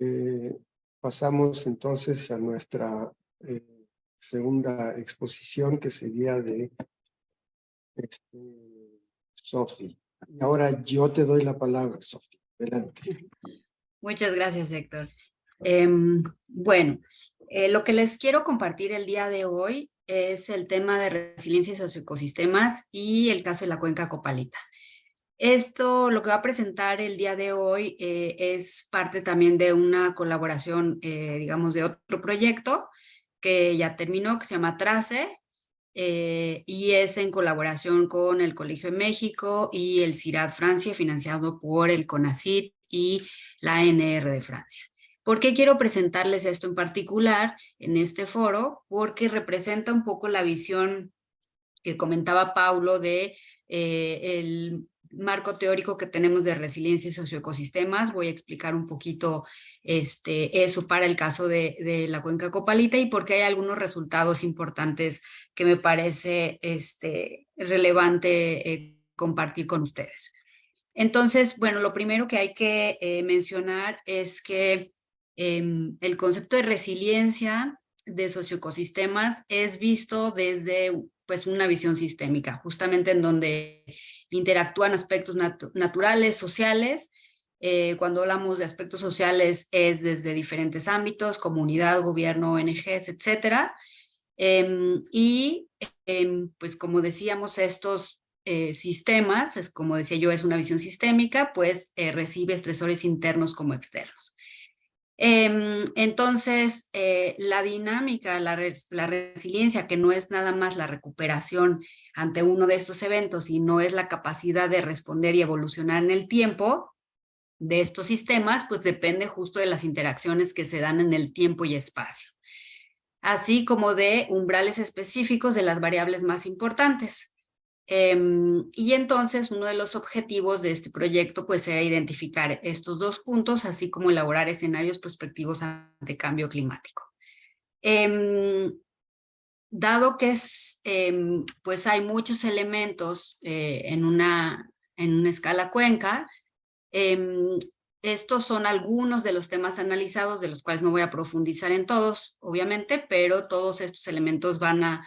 Eh, pasamos entonces a nuestra segunda exposición, que sería de Sofi. Y ahora yo te doy la palabra, Sofi. Adelante. Muchas gracias, Héctor. Bueno, lo que les quiero compartir el día de hoy es el tema de resiliencia y socioecosistemas y el caso de la cuenca Copalita. Esto, lo que va a presentar el día de hoy, es parte también de una colaboración, digamos, de otro proyecto que ya terminó, que se llama TRACE, y es en colaboración con el Colegio de México y el CIRAD Francia, financiado por el CONACYT y la ANR de Francia. ¿Por qué quiero presentarles esto en particular en este foro? Porque representa un poco la visión que comentaba Paulo de el marco teórico que tenemos de resiliencia y socioecosistemas. Voy a explicar un poquito eso para el caso de la cuenca Copalita y porque hay algunos resultados importantes que me parece relevante compartir con ustedes. Entonces, bueno, lo primero que hay que mencionar es que el concepto de resiliencia de socioecosistemas es visto desde pues una visión sistémica, justamente en donde interactúan aspectos naturales, sociales. Cuando hablamos de aspectos sociales es desde diferentes ámbitos, comunidad, gobierno, ONGs, etcétera. Y pues como decíamos, estos sistemas, es como decía yo, es una visión sistémica, pues recibe estresores internos como externos. Entonces, la dinámica, la resiliencia, que no es nada más la recuperación ante uno de estos eventos, sino es la capacidad de responder y evolucionar en el tiempo de estos sistemas, pues depende justo de las interacciones que se dan en el tiempo y espacio, así como de umbrales específicos de las variables más importantes. Y entonces uno de los objetivos de este proyecto pues era identificar estos dos puntos, así como elaborar escenarios prospectivos ante cambio climático. Dado que pues hay muchos elementos en una escala cuenca, estos son algunos de los temas analizados, de los cuales no voy a profundizar en todos, obviamente, pero todos estos elementos van a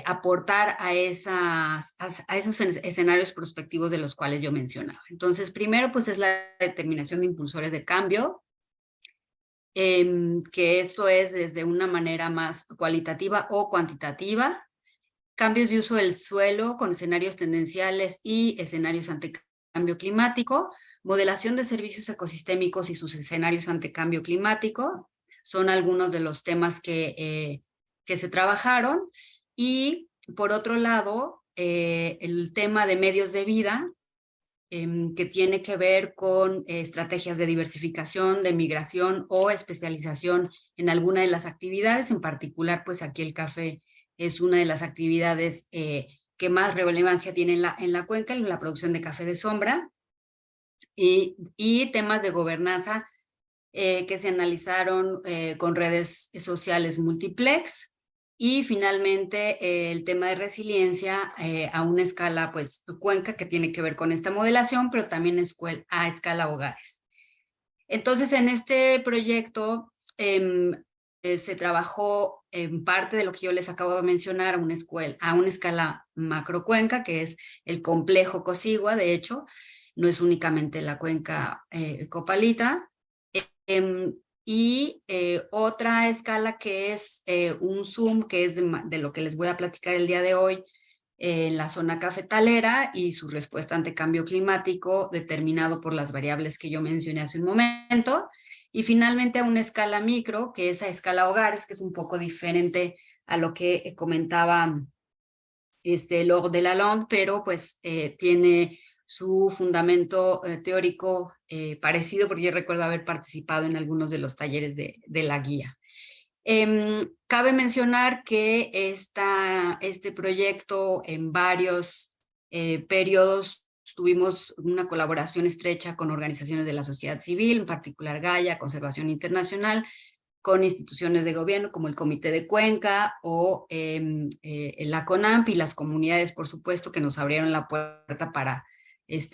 aportar a esos escenarios prospectivos de los cuales yo mencionaba. Entonces, primero, pues es la determinación de impulsores de cambio, que esto es desde una manera más cualitativa o cuantitativa, cambios de uso del suelo con escenarios tendenciales y escenarios ante cambio climático, modelación de servicios ecosistémicos y sus escenarios ante cambio climático, son algunos de los temas que se trabajaron. Y por otro lado, el tema de medios de vida, que tiene que ver con estrategias de diversificación, de migración o especialización en alguna de las actividades. En particular, pues aquí el café es una de las actividades que más relevancia tiene en la cuenca, en la producción de café de sombra, y temas de gobernanza que se analizaron con redes sociales multiplex. Y finalmente el tema de resiliencia a una escala pues cuenca, que tiene que ver con esta modelación, pero también a escala hogares. Entonces en este proyecto se trabajó en parte de lo que yo les acabo de mencionar a una escala macrocuenca, que es el complejo Cosigua. De hecho, no es únicamente la cuenca Copalita. Y otra escala que es un zoom, que es de lo que les voy a platicar el día de hoy, en la zona cafetalera y su respuesta ante cambio climático determinado por las variables que yo mencioné hace un momento. Y finalmente a una escala micro, que es a escala hogares, que es un poco diferente a lo que comentaba Laure Delalande, pero pues tiene su fundamento teórico parecido, porque yo recuerdo haber participado en algunos de los talleres de la guía. Cabe mencionar que este proyecto en varios periodos tuvimos una colaboración estrecha con organizaciones de la sociedad civil, en particular Gaia, Conservación Internacional, con instituciones de gobierno como el Comité de Cuenca o la CONAMP, y las comunidades, por supuesto, que nos abrieron la puerta para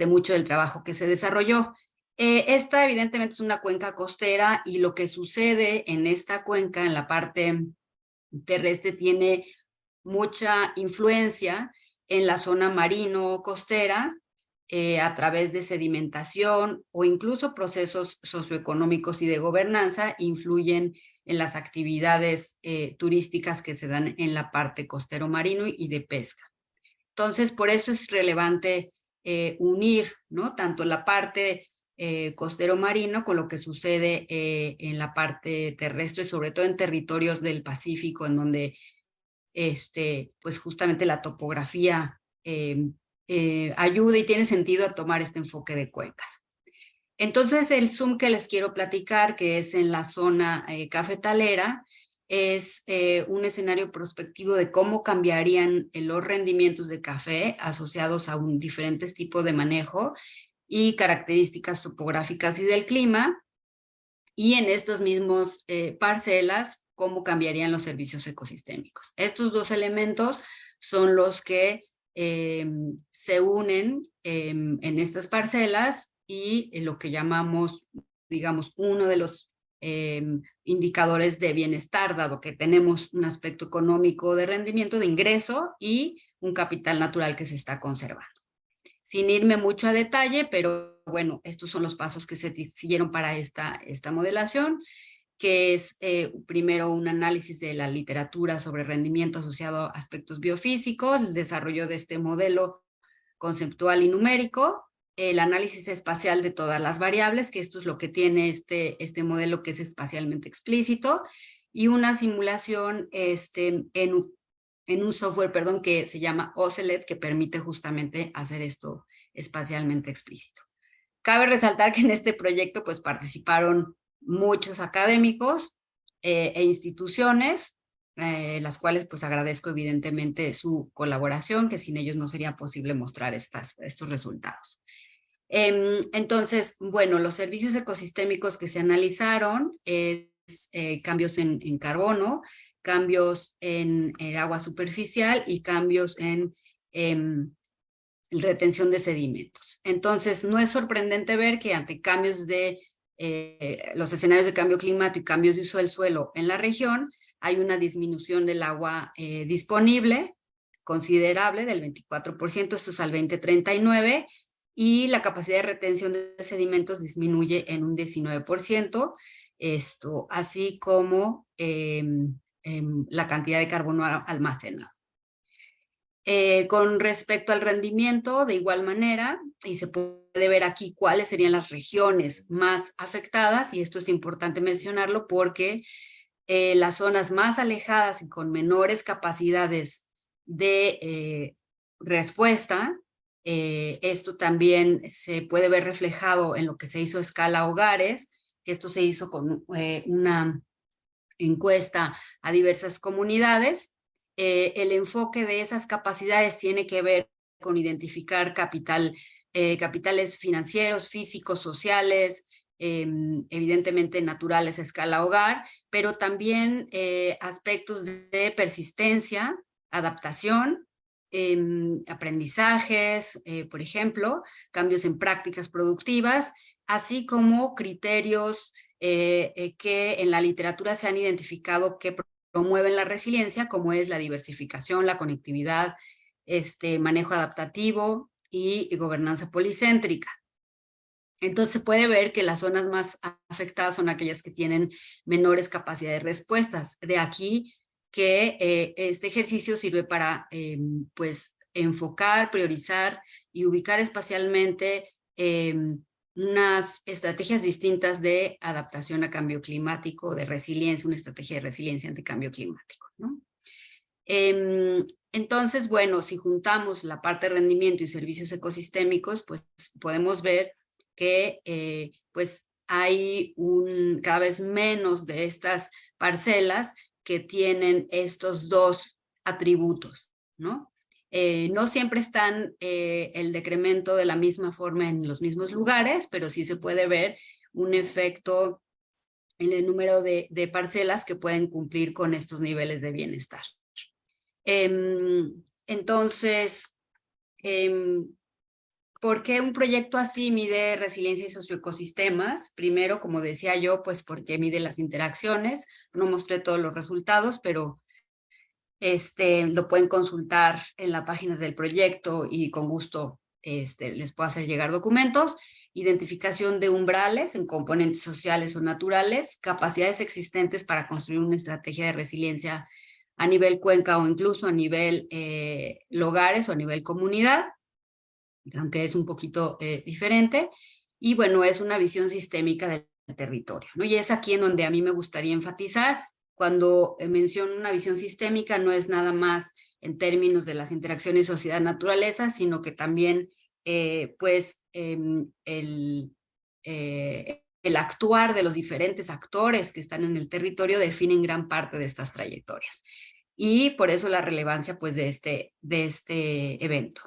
mucho del trabajo que se desarrolló. Esta evidentemente es una cuenca costera y lo que sucede en esta cuenca, en la parte terrestre, tiene mucha influencia en la zona marino-costera a través de sedimentación o incluso procesos socioeconómicos y de gobernanza influyen en las actividades turísticas que se dan en la parte costero-marino y de pesca. Entonces, por eso es relevante unir, ¿no?, tanto la parte costero-marino con lo que sucede en la parte terrestre, sobre todo en territorios del Pacífico, en donde pues justamente la topografía ayuda y tiene sentido a tomar este enfoque de cuencas. Entonces, el zoom que les quiero platicar, que es en la zona cafetalera, es un escenario prospectivo de cómo cambiarían los rendimientos de café asociados a diferentes tipos de manejo y características topográficas y del clima, y en estas mismas parcelas, cómo cambiarían los servicios ecosistémicos. Estos dos elementos son los que se unen en estas parcelas y lo que llamamos, digamos, uno de los indicadores de bienestar, dado que tenemos un aspecto económico de rendimiento, de ingreso y un capital natural que se está conservando. Sin irme mucho a detalle, pero bueno, estos son los pasos que se siguieron para esta modelación, que es primero un análisis de la literatura sobre rendimiento asociado a aspectos biofísicos, el desarrollo de este modelo conceptual y numérico, el análisis espacial de todas las variables, que esto es lo que tiene este modelo que es espacialmente explícito, y una simulación en un software, perdón, que se llama Ocelot, que permite justamente hacer esto espacialmente explícito. Cabe resaltar que en este proyecto pues participaron muchos académicos e instituciones, las cuales pues agradezco evidentemente su colaboración, que sin ellos no sería posible mostrar estos resultados. Entonces, bueno, los servicios ecosistémicos que se analizaron es cambios en carbono, cambios en el agua superficial y cambios en retención de sedimentos. Entonces, no es sorprendente ver que ante cambios de los escenarios de cambio climático y cambios de uso del suelo en la región, hay una disminución del agua disponible considerable del 24%, esto es al 2039, y la capacidad de retención de sedimentos disminuye en un 19%, esto, así como la cantidad de carbono almacenado. Con respecto al rendimiento, de igual manera, y se puede ver aquí cuáles serían las regiones más afectadas, y esto es importante mencionarlo porque las zonas más alejadas y con menores capacidades de respuesta, esto también se puede ver reflejado en lo que se hizo a escala hogares, que esto se hizo con una encuesta a diversas comunidades. El enfoque de esas capacidades tiene que ver con identificar capitales financieros, físicos, sociales, evidentemente naturales a escala hogar, pero también aspectos de persistencia, adaptación, aprendizajes, por ejemplo, cambios en prácticas productivas, así como criterios que en la literatura se han identificado que promueven la resiliencia, como es la diversificación, la conectividad, manejo adaptativo y gobernanza policéntrica. Entonces se puede ver que las zonas más afectadas son aquellas que tienen menores capacidades de respuestas. De aquí que este ejercicio sirve para pues enfocar, priorizar y ubicar espacialmente unas estrategias distintas de adaptación a cambio climático, de resiliencia, una estrategia de resiliencia ante cambio climático, ¿no? Entonces, bueno, si juntamos la parte de rendimiento y servicios ecosistémicos, pues podemos ver que pues hay cada vez menos de estas parcelas que tienen estos dos atributos, ¿no? No siempre están el decremento de la misma forma en los mismos lugares, pero sí se puede ver un efecto en el número de parcelas que pueden cumplir con estos niveles de bienestar. Entonces, ¿Por qué un proyecto así mide resiliencia y socioecosistemas? Primero, como decía yo, pues porque mide las interacciones. No mostré todos los resultados, pero lo pueden consultar en las páginas del proyecto y con gusto les puedo hacer llegar documentos. Identificación de umbrales en componentes sociales o naturales, capacidades existentes para construir una estrategia de resiliencia a nivel cuenca o incluso a nivel lugares o a nivel comunidad, aunque es un poquito diferente. Y bueno, es una visión sistémica del territorio, ¿no? Y es aquí en donde a mí me gustaría enfatizar. Cuando menciono una visión sistémica, no es nada más en términos de las interacciones sociedad-naturaleza, sino que también, el actuar de los diferentes actores que están en el territorio definen gran parte de estas trayectorias. Y por eso la relevancia, pues, de este evento.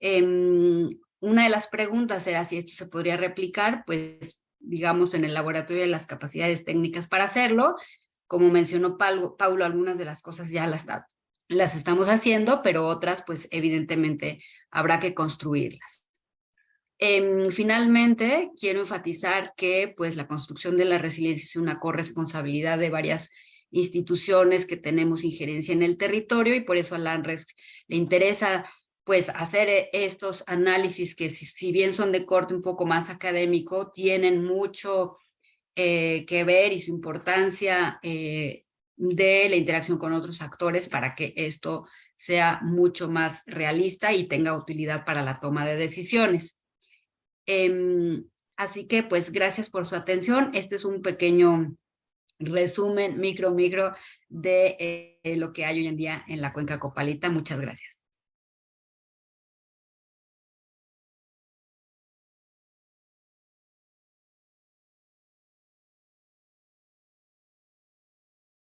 Una de las preguntas era si esto se podría replicar, pues, digamos, en el laboratorio de las capacidades técnicas para hacerlo. Como mencionó Paulo, algunas de las cosas ya las estamos haciendo, pero otras, pues, evidentemente habrá que construirlas. Finalmente, quiero enfatizar que, pues, la construcción de la resiliencia es una corresponsabilidad de varias instituciones que tenemos injerencia en el territorio, y por eso a la ANRES le interesa, pues, hacer estos análisis que, si bien son de corte un poco más académico, tienen mucho que ver, y su importancia de la interacción con otros actores para que esto sea mucho más realista y tenga utilidad para la toma de decisiones. Así que, pues, gracias por su atención. Este es un pequeño resumen, micro, de lo que hay hoy en día en la Cuenca Copalita. Muchas gracias.